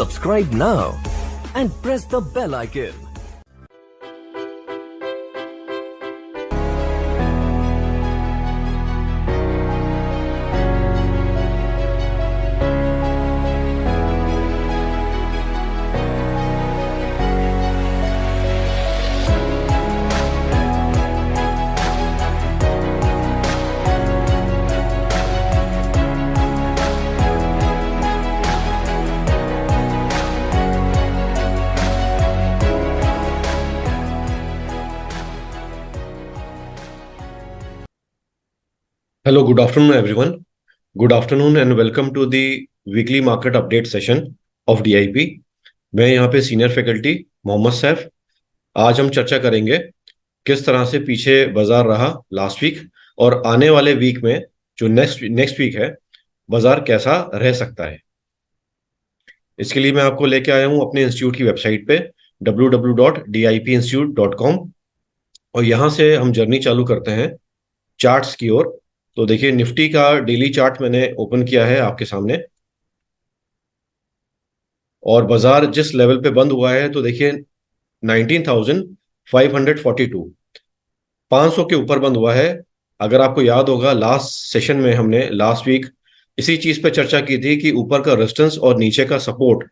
Subscribe now and press the bell icon. Hello, good afternoon, everyone. Good afternoon and welcome to the weekly market update session of DIP. मैं यहाँ पे senior faculty Mohammad Saif. आज हम चर्चा करेंगे किस तरह से पीछे बाजार रहा लास्ट वीक और आने वाले वीक में जो नेक्स्ट नेक्स्ट वीक है बाजार कैसा रह सकता है। इसके लिए मैं आपको लेके आया हूँ अपने इंस्टीट्यूट की वेबसाइट पे www.dipinstitute.com और यहाँ से हम जर्नी चालू करते हैं चार्ट्स की ओर। तो देखिए निफ्टी का डेली चार्ट मैंने ओपन किया है आपके सामने और बाजार जिस लेवल पे बंद हुआ है तो देखिए 19,542 500 के ऊपर बंद हुआ है। अगर आपको याद होगा लास्ट सेशन में हमने लास्ट वीक इसी चीज पे चर्चा की थी कि ऊपर का रेजिस्टेंस और नीचे का सपोर्ट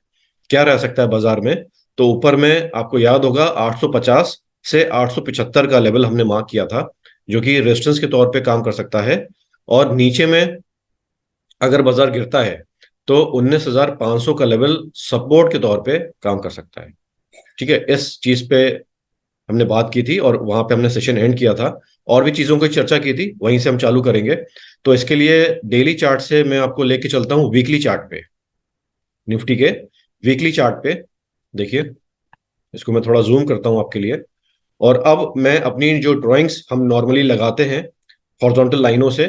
क्या रह सकता है बाजार में। तो ऊपर में आपको याद होगा 850 से 875 का लेवल हमने मार्क किया था जो कि रेजिस्टेंस के तौर पे काम कर सकता है और नीचे में अगर बाजार गिरता है तो 19,500 का लेवल सपोर्ट के तौर पे काम कर सकता है। ठीक है, इस चीज पे हमने बात की थी और वहां पे हमने सेशन एंड किया था। और भी चीजों की चर्चा की थी, वहीं से हम चालू करेंगे। तो इसके लिए डेली चार्ट से मैं आपको लेके चलता हूं वीकली चार्ट पे, निफ्टी के वीकली चार्ट पे। देखिए इसको मैं थोड़ा जूम करता हूं आपके लिए और अब मैं अपनी जो ड्राइंग्स हम नॉर्मली लगाते हैं हॉरिजॉन्टल लाइनों से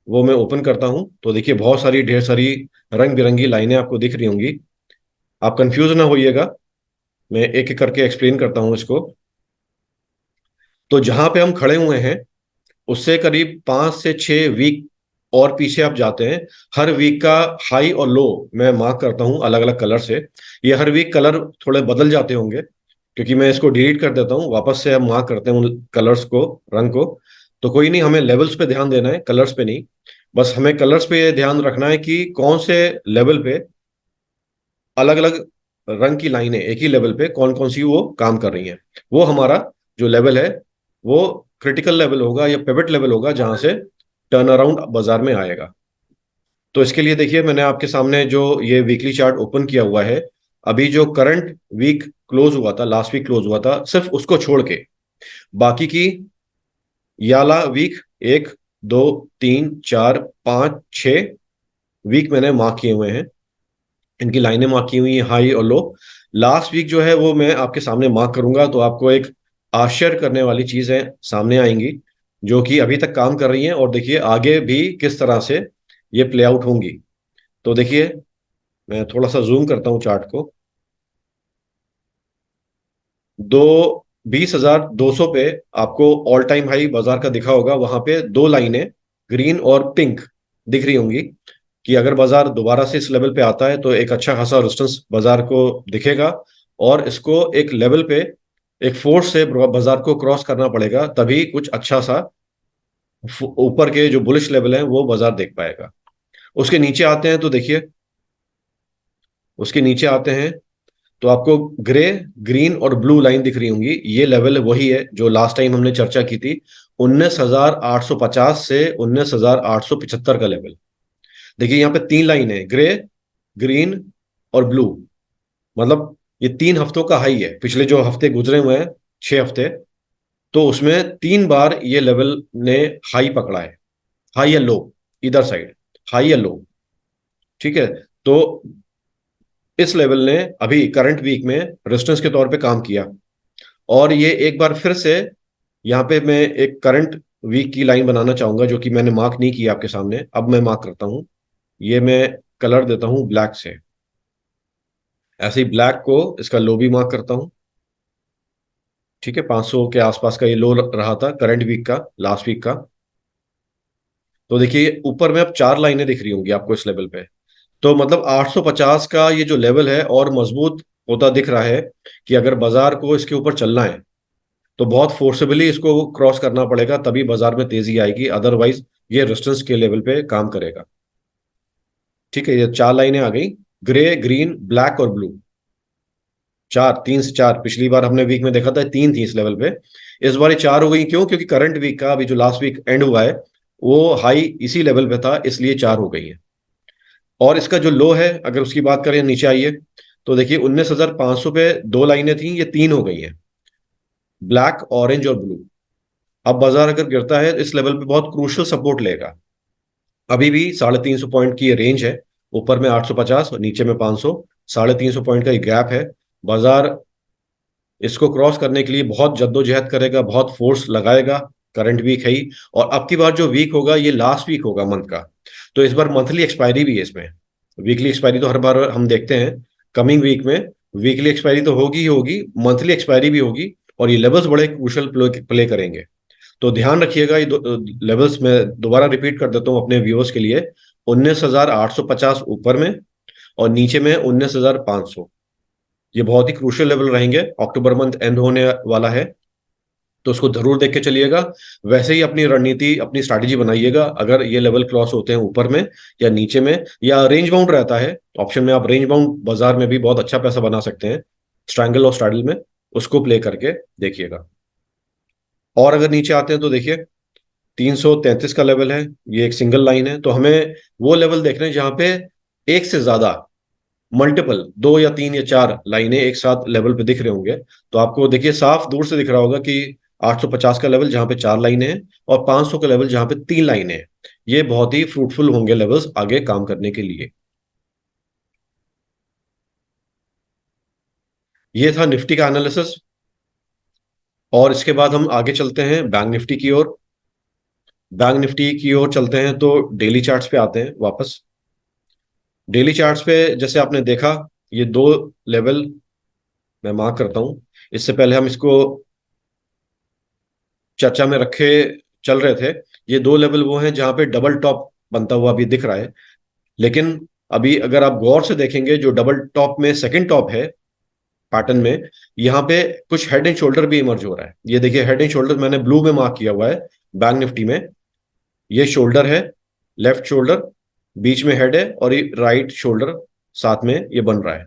वो मैं ओपन करता हूं। तो देखिए बहुत सारी ढेर सारी रंग बिरंगी लाइनें आपको दिख रही होंगी। आप कंफ्यूज ना होइएगा, मैं एक एक करके एक्सप्लेन करता हूं इसको। तो जहां पे हम खड़े हुए हैं उससे करीब 5 से 6 वीक और पीछे आप जाते हैं। हर वीक का हाई और लो मैं मार्क करता हूं अलग अलग कलर से। ये हर वीक कलर थोड़े बदल जाते होंगे क्योंकि मैं इसको डिलीट कर देता हूं, वापस से हम मार्क करते हैं उन कलर्स को, रंग को। तो कोई नहीं, हमें लेवल्स पे ध्यान देना है, कलर्स पे नहीं। बस हमें कलर्स पे ध्यान रखना है कि कौन से लेवल पे अलग अलग रंग की लाइनें एक ही लेवल पे कौन कौन सी वो काम कर रही हैं। वो हमारा जो लेवल है वो क्रिटिकल लेवल होगा या पिवट लेवल होगा जहां से टर्न अराउंड बाजार में आएगा। तो इसके लिए देखिए मैंने आपके सामने जो ये वीकली चार्ट ओपन किया हुआ है, अभी जो करंट वीक क्लोज हुआ था, लास्ट वीक क्लोज हुआ था, सिर्फ उसको छोड़ के बाकी की याला वीक 1, 2, 3, 4, 5, 6 वीक मैंने मार्क किए हुए हैं। इनकी लाइनें मार्क की हुई हैं हाई और लो। लास्ट वीक जो है वो मैं आपके सामने मार्क करूंगा तो आपको एक आश्चर्य करने वाली चीजें सामने आएंगी जो कि अभी तक काम कर रही हैं और देखिए आगे भी किस तरह से ये प्ले आउट होंगी। तो देखिए मैं थोड़ा सा जूम करता हूं चार्ट को। दो 20,200 पे आपको ऑल टाइम हाई बाजार का दिखा होगा, वहां पे दो लाइनें ग्रीन और पिंक दिख रही होंगी कि अगर बाजार दोबारा से इस लेवल पे आता है तो एक अच्छा खासा रेजिस्टेंस बाजार को दिखेगा और इसको एक लेवल पे एक फोर्स से बाजार को क्रॉस करना पड़ेगा, तभी कुछ अच्छा सा ऊपर के जो बुलिश लेवल है वो बाजार देख पाएगा। उसके नीचे आते हैं तो देखिए, उसके नीचे आते हैं तो आपको ग्रे, ग्रीन और ब्लू लाइन दिख रही होंगी। ये लेवल वही है जो लास्ट टाइम हमने चर्चा की थी, 19,850 से 19,875 का लेवल। देखिए यहाँ पे 3 लाइन है, ग्रे, ग्रीन और ब्लू। मतलब ये 3 हफ्तों का हाई है, पिछले जो हफ्ते गुजरे हुए हैं 6 हफ्ते, तो उसमें 3 बार ये लेवल ने हाई पकड़ा है, हाई या लो, इधर साइड हाई या लो। ठीक है, तो इस लेवल ने अभी करंट वीक में रेजिस्टेंस के तौर पे काम किया और ये एक बार फिर से यहाँ पे मैं एक करंट वीक की लाइन बनाना चाहूंगा जो कि मैंने मार्क नहीं किया आपके सामने, अब मैं मार्क करता हूं। ये मैं कलर देता हूं ब्लैक से, ऐसे ही ब्लैक को इसका लो भी मार्क करता हूं। ठीक है, 500 के आसपास का ये लो रहा था करंट वीक का, लास्ट वीक का। तो देखिए ऊपर में अब 4 लाइनें दिख रही होंगी आपको इस लेवल पे। तो मतलब 850 का ये जो लेवल है और मजबूत होता दिख रहा है कि अगर बाजार को इसके ऊपर चलना है तो बहुत फोर्सेबली इसको क्रॉस करना पड़ेगा, तभी बाजार में तेजी आएगी, अदरवाइज ये रेजिस्टेंस के लेवल पे काम करेगा। ठीक है, ये चार लाइनें आ गई, ग्रे, ग्रीन, ब्लैक और ब्लू। चार, तीन से चार, पिछली बार हमने वीक में देखा था तीन थी इस लेवल पे, इस बार ये चार हो गई। क्यों? क्योंकि करंट वीक का अभी जो लास्ट वीक एंड हुआ है वो हाई इसी लेवल पे था, इसलिए चार हो गई है। और इसका जो लो है अगर उसकी बात करें, नीचे आइए तो देखिए 19,500 पे दो लाइनें थी, ये तीन हो गई हैं, ब्लैक, ऑरेंज और ब्लू। अब बाजार अगर गिरता है इस लेवल पे बहुत क्रूशियल सपोर्ट लेगा। अभी भी 350 पॉइंट की ये रेंज है, ऊपर में 850 और नीचे में 500, 350 पॉइंट का ये गैप है। बाजार इसको क्रॉस करने के लिए बहुत जद्दोजहद करेगा, बहुत फोर्स लगाएगा। करंट वीक है ही, और अब की बार जो वीक होगा ये लास्ट वीक होगा मंथ का, तो इस बार मंथली एक्सपायरी भी है इसमें। वीकली एक्सपायरी तो हर बार हम देखते हैं, कमिंग वीक में वीकली एक्सपायरी तो होगी ही होगी, मंथली एक्सपायरी भी होगी, और ये लेवल्स बड़े क्रूशल प्ले करेंगे। तो ध्यान रखिएगा ये लेवल्स में दोबारा रिपीट कर देता हूँ अपने व्यूअर्स के लिए, 19,850 ऊपर में और नीचे में 19,500। ये बहुत ही क्रूशियल लेवल रहेंगे, अक्टूबर मंथ एंड होने वाला है, तो उसको जरूर देख के चलिएगा। वैसे ही अपनी रणनीति, अपनी स्ट्रैटेजी बनाइएगा, अगर ये लेवल क्रॉस होते हैं ऊपर में या नीचे में, या रेंज बाउंड रहता है ऑप्शन में, आप रेंज बाउंड बाजार में भी बहुत अच्छा पैसा बना सकते हैं, स्ट्रैंगल और स्ट्रैडल में, उसको प्ले करके देखिएगा। और अगर नीचे आते हैं तो देखिए 333 का लेवल है, ये एक सिंगल लाइन है, तो हमें वो लेवल देखने हैं जहां पे एक से ज्यादा, मल्टीपल, दो या तीन या चार लाइनें एक साथ लेवल पे दिख रहे होंगे। तो आपको देखिए साफ दूर से दिख रहा होगा कि 850 का लेवल जहां पे चार लाइनें हैं और 500 का लेवल जहां पे तीन लाइनें हैं, ये बहुत ही फ्रूटफुल होंगे लेवल्स आगे काम करने के लिए। ये था निफ्टी का एनालिसिस, और इसके बाद हम आगे चलते हैं बैंक निफ्टी की ओर। बैंक निफ्टी की ओर चलते हैं तो डेली चार्ट्स पे आते हैं वापस। डेली चार्ट्स पे जैसे आपने देखा, ये दो लेवल मैं मार्क करता हूं। इससे पहले हम इसको चर्चा में रखे चल रहे थे। ये दो लेवल वो हैं जहां पे डबल टॉप बनता हुआ अभी दिख रहा है, लेकिन अभी अगर आप गौर से देखेंगे जो डबल टॉप में सेकंड टॉप है पैटर्न में, यहाँ पे कुछ हेड एंड शोल्डर भी इमर्ज हो रहा है। ये देखिए हेड एंड शोल्डर मैंने ब्लू में मार्क किया हुआ है बैंक निफ्टी में। ये शोल्डर है, लेफ्ट शोल्डर, बीच में हेड है, और ये राइट शोल्डर साथ में ये बन रहा है।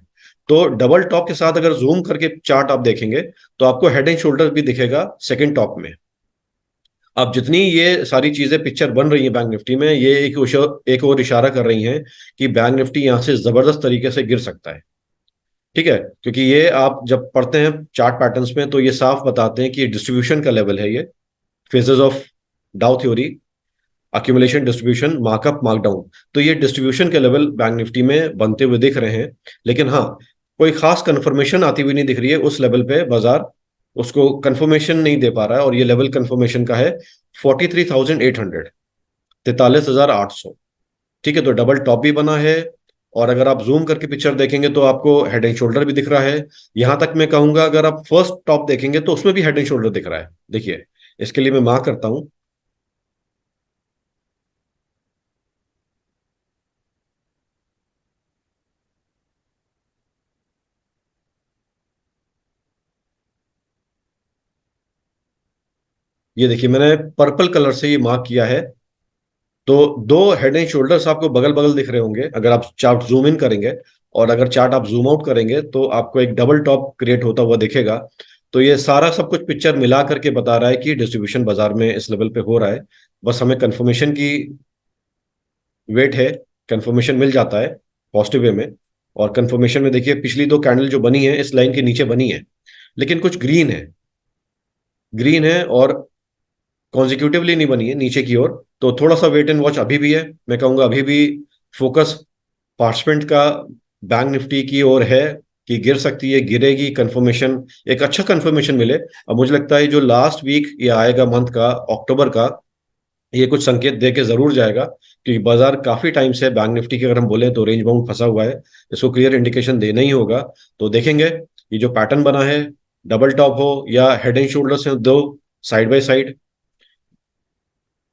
तो डबल टॉप के साथ अगर जूम करके चार्ट आप देखेंगे तो आपको हेड एंड शोल्डर भी दिखेगा सेकंड टॉप में। अब जितनी ये सारी चीजें पिक्चर बन रही है बैंक निफ्टी में, ये एक और इशारा कर रही हैं कि बैंक निफ्टी यहां से जबरदस्त तरीके से गिर सकता है। ठीक है, क्योंकि ये आप जब पढ़ते हैं चार्ट पैटर्न्स में तो ये साफ बताते हैं कि ये डिस्ट्रीब्यूशन का लेवल है, ये फेजेस ऑफ डाउ theory, accumulation, distribution, markup, markdown. तो ये डिस्ट्रीब्यूशन के लेवल बैंक निफ्टी में बनते हुए दिख रहे हैं, लेकिन हाँ, कोई खास कंफर्मेशन आती हुई नहीं दिख रही है उस लेवल पे। बाजार उसको कंफर्मेशन नहीं दे पा रहा है, और ये लेवल कंफर्मेशन का है 43,800, 43,800। ठीक है, तो डबल टॉप भी बना है, और अगर आप जूम करके पिक्चर देखेंगे तो आपको हेड एंड शोल्डर भी दिख रहा है। यहां तक मैं कहूंगा अगर आप फर्स्ट टॉप देखेंगे तो उसमें भी हेड एंड शोल्डर दिख रहा है। देखिए, इसके लिए मैं मार्क करता हूं। ये देखिए मैंने पर्पल कलर से ये मार्क किया है, तो दो हेड एंड शोल्डर्स आपको बगल बगल दिख रहे होंगे अगर आप चार्ट जूम इन करेंगे, और अगर चार्ट आप जूम आउट करेंगे तो आपको एक डबल टॉप क्रिएट होता हुआ दिखेगा। तो ये सारा सब कुछ पिक्चर मिला करके बता रहा है कि डिस्ट्रीब्यूशन बाजार में इस लेवल पे हो रहा है। बस हमें कंफर्मेशन की वेट है, कंफर्मेशन मिल जाता है पॉजिटिव वे में। और कंफर्मेशन में देखिए पिछली दो कैंडल जो बनी है इस लाइन के नीचे बनी है, लेकिन कुछ ग्रीन है, ग्रीन है, और कॉन्जिक्यूटिवली नहीं बनी है नीचे की ओर। तो थोड़ा सा वेट एंड वॉच अभी भी है, मैं कहूंगा अभी भी फोकस पार्टिसिपेंट का बैंक निफ्टी की ओर है कि गिर सकती है, गिरेगी, कंफर्मेशन, एक अच्छा कंफर्मेशन मिले। अब मुझे लगता है जो लास्ट वीक ये आएगा मंथ का, अक्टूबर का, ये कुछ संकेत दे के जरूर जाएगा, क्योंकि बाजार काफी टाइम से बैंक निफ्टी की अगर हम बोले तो रेंज बाउंड फंसा हुआ है, इसको क्लियर इंडिकेशन देना ही होगा। तो देखेंगे ये जो पैटर्न बना है, डबल टॉप हो या हेड एंड शोल्डर्स हो दो साइड बाय साइड,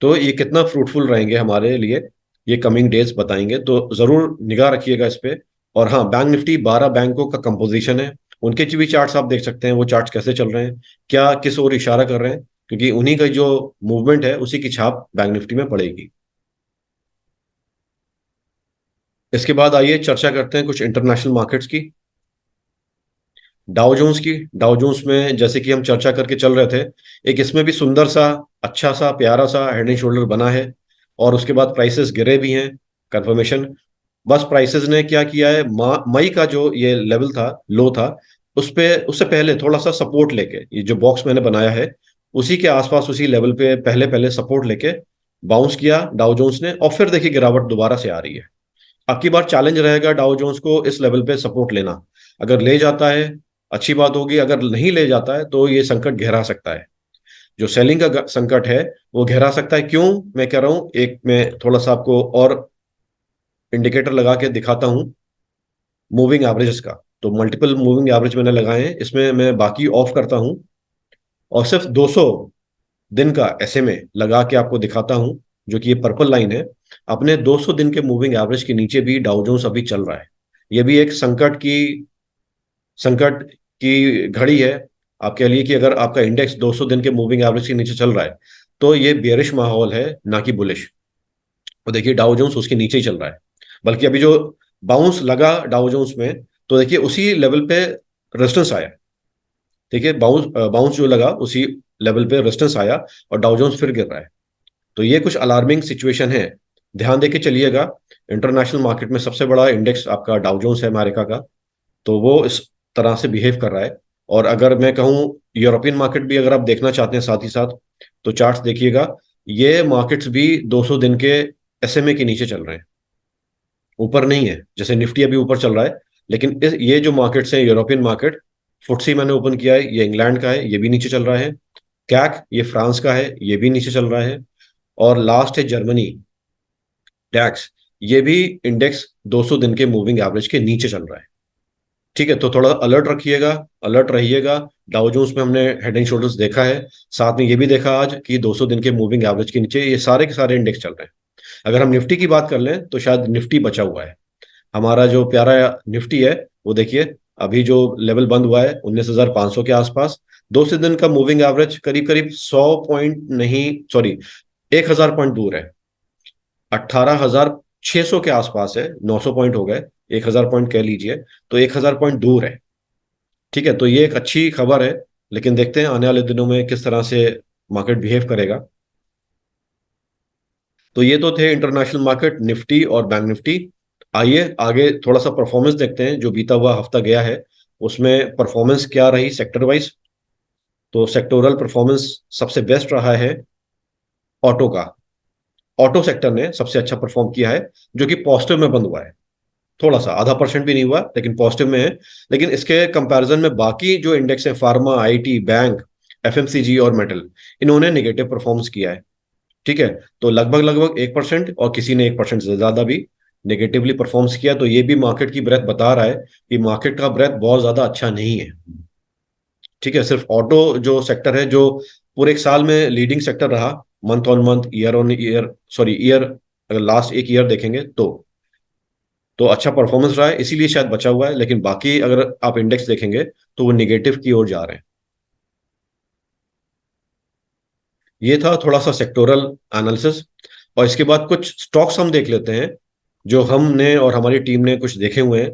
तो ये कितना फ्रूटफुल रहेंगे हमारे लिए। ये कमिंग डेज बताएंगे, तो जरूर निगाह रखिएगा इस पे। और हाँ, बैंक निफ्टी 12 बैंकों का कंपोजिशन है, उनके भी चार्ट्स आप देख सकते हैं, वो चार्ट्स कैसे चल रहे हैं, क्या किस ओर इशारा कर रहे हैं, क्योंकि उन्हीं का जो मूवमेंट है उसी की छाप बैंक निफ्टी में पड़ेगी। इसके बाद आइए चर्चा करते हैं कुछ इंटरनेशनल मार्केट्स की। डाउ जोन्स में जैसे कि हम चर्चा करके चल रहे थे, एक इसमें भी सुंदर सा, अच्छा सा, प्यारा सा हेड एंड शोल्डर बना है, और उसके बाद प्राइसेस गिरे भी हैं, कंफर्मेशन। बस प्राइसेस ने क्या किया है, मई का जो ये लेवल था, लो था, उस पे उससे पहले थोड़ा सा सपोर्ट लेके, ये जो बॉक्स मैंने बनाया है उसी के आसपास, उसी लेवल पे पहले पहले सपोर्ट लेके बाउंस किया डाउ जोन्स ने, और फिर देखिए गिरावट दोबारा से आ रही है। अब की बार चैलेंज रहेगा डाउ जोन्स को इस लेवल पे सपोर्ट लेना। अगर ले जाता है अच्छी बात होगी, अगर नहीं ले जाता है तो ये संकट गहरा सकता है। जो सेलिंग का संकट है वो गहरा सकता है। क्यों मैं कह रहा हूं, एक मैं थोड़ा सा आपको और इंडिकेटर लगा के दिखाता हूं मूविंग एवरेजेस का। तो मल्टीपल मूविंग एवरेज मैंने लगाए हैं, इसमें मैं बाकी ऑफ करता हूं और सिर्फ 200 दिन का एसएमए लगा के आपको दिखाता हूं, जो कि ये पर्पल लाइन है। अपने 200 दिन के मूविंग एवरेज के नीचे भी डाउ जोन्स अभी चल रहा है। ये भी एक संकट की घड़ी है। आप कह लिए कि अगर आपका इंडेक्स 200 दिन के मूविंग एवरेज के नीचे चल रहा है तो ये बेरिश माहौल है, ना कि बुलिश। और देखिए डाउ जोन्स उसके नीचे ही चल रहा है, बल्कि अभी जो बाउंस लगा डाउ जोन्स में, तो देखिए उसी लेवल पे रेजिस्टेंस आया। देखिए बाउंस बाउंस जो लगा उसी लेवल पे रेजिस्टेंस आया, और डाउ जोन्स फिर गिर रहा है। तो ये कुछ अलार्मिंग सिचुएशन है, ध्यान देके चलिएगा। इंटरनेशनल मार्केट में सबसे बड़ा इंडेक्स आपका डाउ जोन्स है अमेरिका का, तो वो इस तरह से बिहेव कर रहा है। और अगर मैं कहूँ यूरोपियन मार्केट भी अगर आप देखना चाहते हैं साथ ही साथ, तो चार्ट्स देखिएगा, ये मार्केट्स भी 200 दिन के एसएमए के नीचे चल रहे हैं, ऊपर नहीं है। जैसे निफ्टी अभी ऊपर चल रहा है, लेकिन ये जो मार्केट्स हैं यूरोपियन मार्केट, फुटसी मैंने ओपन किया है, ये इंग्लैंड का है, ये भी नीचे चल रहा है। कैक ये फ्रांस का है, ये भी नीचे चल रहा है। और लास्ट है जर्मनी डैक्स, ये भी इंडेक्स 200 दिन के मूविंग एवरेज के नीचे चल रहा है। ठीक है, तो थोड़ा अलर्ट रखिएगा, अलर्ट रहिएगा। डाउ जोन्स में हमने हेड एंड शोल्डर्स देखा है, साथ में ये भी देखा आज कि 200 दिन के मूविंग एवरेज के नीचे ये सारे के सारे इंडेक्स चल रहे हैं। अगर हम निफ्टी की बात कर लें तो शायद निफ्टी बचा हुआ है, हमारा जो प्यारा निफ्टी है, वो देखिए अभी जो लेवल बंद हुआ है 19,500 के आसपास, 200 दिन का मूविंग एवरेज करीब करीब 100 पॉइंट नहीं, सॉरी, 1,000 पॉइंट दूर है। 18,600 के आसपास है, 900 पॉइंट हो गए, 1,000 पॉइंट कह लीजिए, तो 1,000 पॉइंट दूर है। ठीक है, तो ये एक अच्छी खबर है, लेकिन देखते हैं आने वाले दिनों में किस तरह से मार्केट बिहेव करेगा। तो ये तो थे इंटरनेशनल मार्केट, निफ्टी और बैंक निफ्टी। आइए आगे थोड़ा सा परफॉर्मेंस देखते हैं, जो बीता हुआ हफ्ता गया है उसमें परफॉर्मेंस क्या रही सेक्टर वाइज। तो सेक्टोरल परफॉर्मेंस सबसे बेस्ट रहा है ऑटो का। ऑटो सेक्टर ने सबसे अच्छा परफॉर्म किया है, जो कि पॉजिटिव में बंद हुआ है। थोड़ा सा आधा परसेंट भी नहीं हुआ, लेकिन पॉजिटिव में है। लेकिन इसके कंपैरिजन में बाकी जो इंडेक्स हैं, फार्मा, आईटी, बैंक, एफएमसीजी और मेटल, इन्होंने नेगेटिव परफॉर्मेंस किया है। ठीक है, तो लगभग लगभग 1%, और किसी ने 1% से ज्यादा भी नेगेटिवली परफॉर्मेंस किया। तो ये भी मार्केट की ब्रेथ बता रहा है कि मार्केट का ब्रेथ बहुत ज्यादा अच्छा नहीं है। ठीक है, सिर्फ ऑटो जो सेक्टर है, जो पूरे एक साल में लीडिंग सेक्टर रहा, month on month, year on year, sorry year, अगर लास्ट एक ईयर देखेंगे तो अच्छा परफॉर्मेंस रहा है, इसीलिए शायद बचा हुआ है। लेकिन बाकी अगर आप इंडेक्स देखेंगे तो वो निगेटिव की ओर जा रहे हैं। ये था थोड़ा सा सेक्टोरल एनालिसिस। और इसके बाद कुछ स्टॉक्स हम देख लेते हैं, जो हमने और हमारी टीम ने कुछ देखे हुए हैं।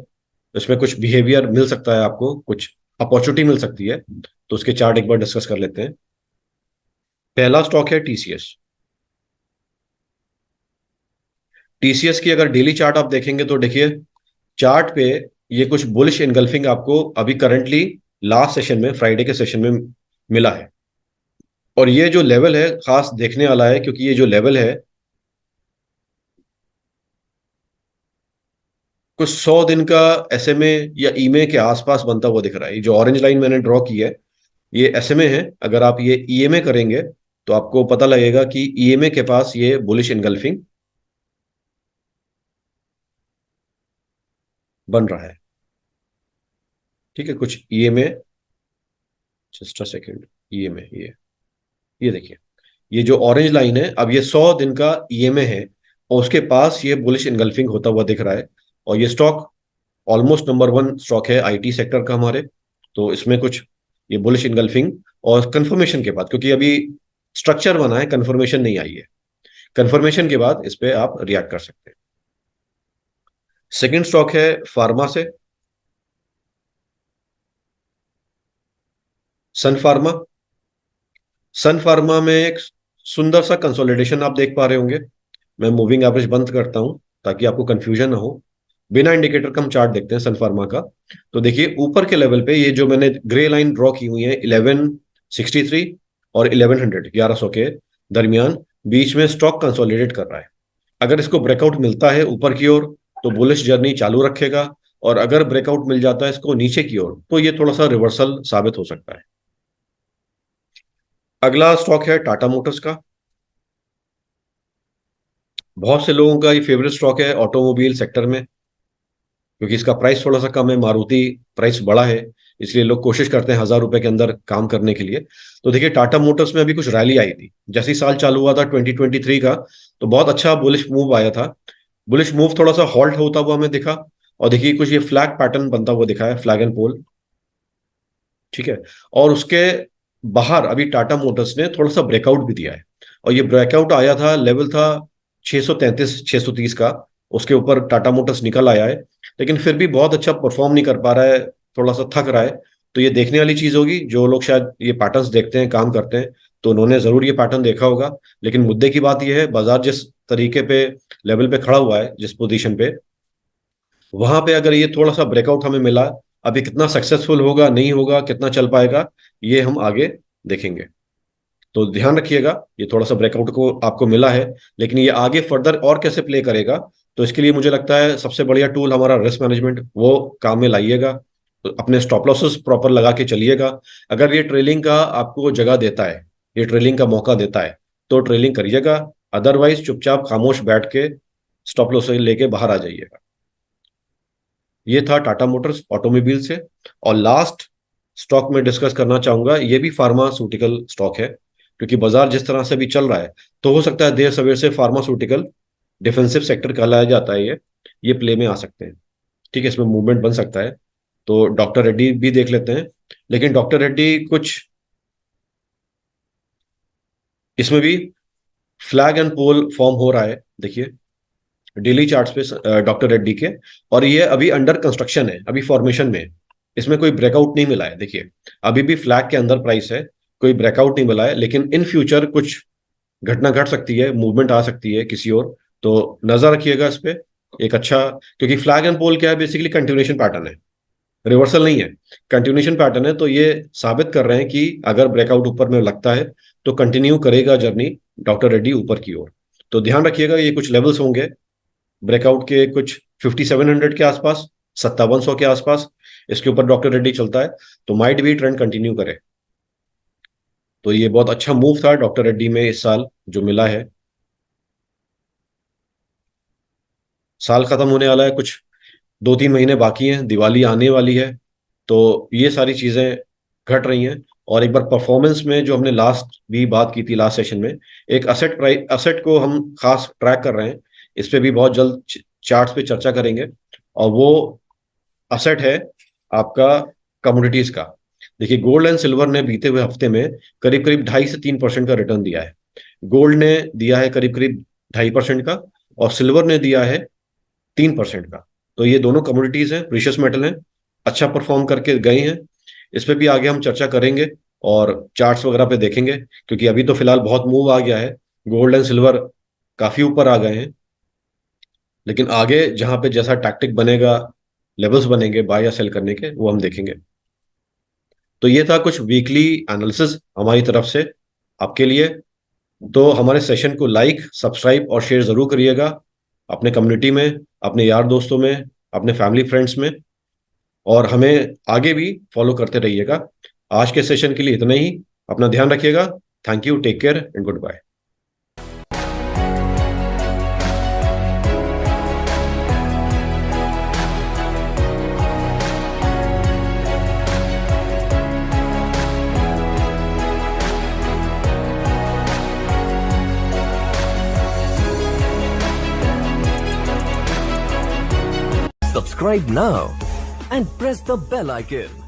इसमें कुछ बिहेवियर मिल सकता है, आपको कुछ अपॉर्चुनिटी मिल सकती है, तो उसके चार्ट एक बार डिस्कस कर लेते हैं। पहला स्टॉक है टीसीएस। टीसीएस की अगर डेली चार्ट आप देखेंगे तो देखिए चार्ट पे ये कुछ बुलिश इनगल्फिंग आपको अभी करंटली लास्ट सेशन में, फ्राइडे के सेशन में मिला है। और ये जो लेवल है खास देखने वाला है, क्योंकि ये जो लेवल है कुछ 100 दिन का एसएमए या ईएमए के आसपास बनता हुआ दिख रहा है। ये जो ऑरेंज लाइन मैंने ड्रॉ की है, ये एसएमए है। अगर आप ये ईएमए करेंगे तो आपको पता लगेगा कि ईएमए के पास ये बुलिश इनगल्फिंग बन रहा है। ठीक है, कुछ EMA, just a second, EMA ये देखिए, ये जो ऑरेंज लाइन है, अब ये 100 दिन का ईएमए है, और उसके पास ये बुलिश इनगल्फिंग होता हुआ दिख रहा है। और ये stock almost number one stock है आईटी सेक्टर का हमारे। तो इसमें कुछ ये बुलिश इनगल्फिंग और कंफर्मेशन के बाद, क्योंकि अभी स्ट्रक्चर बना है, कंफर्मेशन नहीं आई है, कंफर्मेशन के बाद इस पे आप रिएक्ट कर सकते हैं। सेकंड स्टॉक है फार्मा से, सन फार्मा। सन फार्मा में एक सुंदर सा कंसोलिडेशन आप देख पा रहे होंगे। मैं मूविंग एवरेज बंद करता हूं ताकि आपको कंफ्यूजन ना हो। बिना इंडिकेटर का हम चार्ट देखते हैं सन फार्मा का। तो देखिए ऊपर के लेवल पे ये जो मैंने ग्रे लाइन ड्रॉ की हुई है 1163 और 1100, 1100 के दरमियान बीच में स्टॉक कंसोलिडेट कर रहा है। अगर इसको ब्रेकआउट मिलता है ऊपर की ओर तो बुलिश जर्नी चालू रखेगा, और अगर ब्रेकआउट मिल जाता है इसको नीचे की ओर तो ये थोड़ा सा रिवर्सल साबित हो सकता है। अगला स्टॉक है टाटा मोटर्स का। बहुत से लोगों का ये फेवरेट स्टॉक है ऑटोमोबाइल सेक्टर में, क्योंकि इसका प्राइस थोड़ा सा कम है, मारुति प्राइस बड़ा है, इसलिए लोग कोशिश करते हैं 1,000 रुपए के अंदर काम करने के लिए। तो देखिए टाटा मोटर्स में अभी कुछ रैली आई थी, जैसे ही साल चालू हुआ था 2023 का, तो बहुत अच्छा बुलिश मूव आया था। बुलिश मूव थोड़ा सा हॉल्ट होता हुआ हमें दिखा, और देखिए कुछ ये फ्लैग पैटर्न बनता हुआ दिखा है, फ्लैग एंड पोल। ठीक है। और उसके बाहर अभी टाटा मोटर्स ने थोड़ा सा ब्रेकआउट भी दिया है, और ये ब्रेकआउट आया था, लेवल था 633 630 का। उसके ऊपर टाटा मोटर्स निकल आया है, लेकिन फिर भी बहुत अच्छा परफॉर्म नहीं कर पा रहा है, थोड़ा सा थक रहा है। तो ये देखने वाली चीज होगी, जो लोग शायद ये पैटर्न्स देखते हैं, काम करते हैं, तो उन्होंने जरूर ये पैटर्न देखा होगा। लेकिन मुद्दे की बात यह है, बाजार जिस तरीके पे लेवल पे खड़ा हुआ है, जिस पोजीशन पे, वहां पे अगर ये थोड़ा सा ब्रेकआउट हमें मिला, अभी कितना सक्सेसफुल होगा नहीं होगा, कितना चल पाएगा, ये हम आगे देखेंगे। तो ध्यान रखिएगा, ये थोड़ा सा ब्रेकआउट को आपको मिला है, लेकिन ये आगे फर्दर और कैसे प्ले करेगा, तो इसके लिए मुझे लगता है सबसे बढ़िया टूल हमारा रिस्क मैनेजमेंट, वो काम में लाइएगा। तो अपने स्टॉप लॉसेस प्रॉपर लगा के चलिएगा। अगर ये ट्रेलिंग का आपको जगह देता है, ये ट्रेलिंग का मौका देता है, तो ट्रेलिंग करिएगा। अदरवाइज चुपचाप खामोश बैठ के स्टॉप लॉस लेके बाहर आ जाइएगा। ये था टाटा मोटर्स ऑटोमोबाइल से। और लास्ट स्टॉक में डिस्कस करना चाहूंगा, ये भी फार्मास्यूटिकल स्टॉक है, क्योंकि बाजार जिस तरह से भी चल रहा है, तो हो सकता है देर सवेर से फार्मास्यूटिकल डिफेंसिव सेक्टर कहलाया जाता है, ये प्ले में आ सकते हैं। ठीक है, इसमें मूवमेंट बन सकता है। तो डॉक्टर रेड्डी भी देख लेते हैं। लेकिन डॉक्टर रेड्डी कुछ इसमें भी फ्लैग एंड पोल फॉर्म हो रहा है, देखिए डेली चार्ट्स पे डॉक्टर रेड्डी के। और ये अभी अंडर कंस्ट्रक्शन है, अभी फॉर्मेशन में है। इसमें कोई ब्रेकआउट नहीं मिला है, देखिए अभी भी फ्लैग के अंदर प्राइस है, कोई ब्रेकआउट नहीं मिला है। लेकिन इन फ्यूचर कुछ घटना घट सकती है, मूवमेंट आ सकती है किसी और, तो नजर रखिएगा इस पे। एक अच्छा, क्योंकि फ्लैग एंड पोल क्या है, बेसिकली कंटिन्यूएशन पैटर्न है, रिवर्सल नहीं है, कंटिन्यूएशन पैटर्न है। तो ये साबित कर रहे हैं कि अगर ब्रेकआउट ऊपर में लगता है तो कंटिन्यू करेगा जर्नी डॉक्टर रेड्डी ऊपर की ओर। तो ध्यान रखिएगा, ये कुछ लेवल्स होंगे ब्रेकआउट के, कुछ 5700 के आसपास, 5700 के आसपास, इसके ऊपर डॉक्टर रेड्डी चलता है तो माइट भी ट्रेंड कंटिन्यू करे। तो ये बहुत अच्छा मूव था डॉक्टर रेड्डी में इस साल जो मिला है। साल खत्म होने वाला है, कुछ 2-3 महीने बाकी हैं, दिवाली आने वाली है। तो ये सारी चीजें घट रही हैं। और एक बार परफॉर्मेंस में जो हमने लास्ट भी बात की थी, लास्ट सेशन में, एक असेट प्राइस, असेट को हम खास ट्रैक कर रहे हैं, इस पे भी बहुत जल्द चार्ट्स पे चर्चा करेंगे। और वो असेट है आपका कमोडिटीज का। देखिए गोल्ड एंड सिल्वर ने बीते हुए हफ्ते में करीब करीब 2.5 से 3% का रिटर्न दिया है। गोल्ड ने दिया है करीब करीब 2.5% का, और सिल्वर ने दिया है 3% का। तो ये दोनों कमोडिटीज हैं, प्रीशियस मेटल हैं, अच्छा परफॉर्म करके गए हैं। इस पे भी आगे हम चर्चा करेंगे और चार्ट्स वगैरह पे देखेंगे, क्योंकि अभी तो फिलहाल बहुत मूव आ गया है, गोल्ड एंड सिल्वर काफी ऊपर आ गए हैं। लेकिन आगे जहां पे जैसा टैक्टिक बनेगा, लेवल्स बनेंगे बाय या सेल करने के, वो हम देखेंगे। तो ये था कुछ वीकली एनालिसिस हमारी तरफ से आपके लिए। तो हमारे सेशन को लाइक, सब्सक्राइब और शेयर जरूर करिएगा, अपने कम्युनिटी में, अपने यार दोस्तों में, अपने फैमिली फ्रेंड्स में, और हमें आगे भी फॉलो करते रहिएगा। आज के सेशन के लिए इतना ही। अपना ध्यान रखिएगा। Thank you, take care and goodbye. Subscribe now and press the bell icon.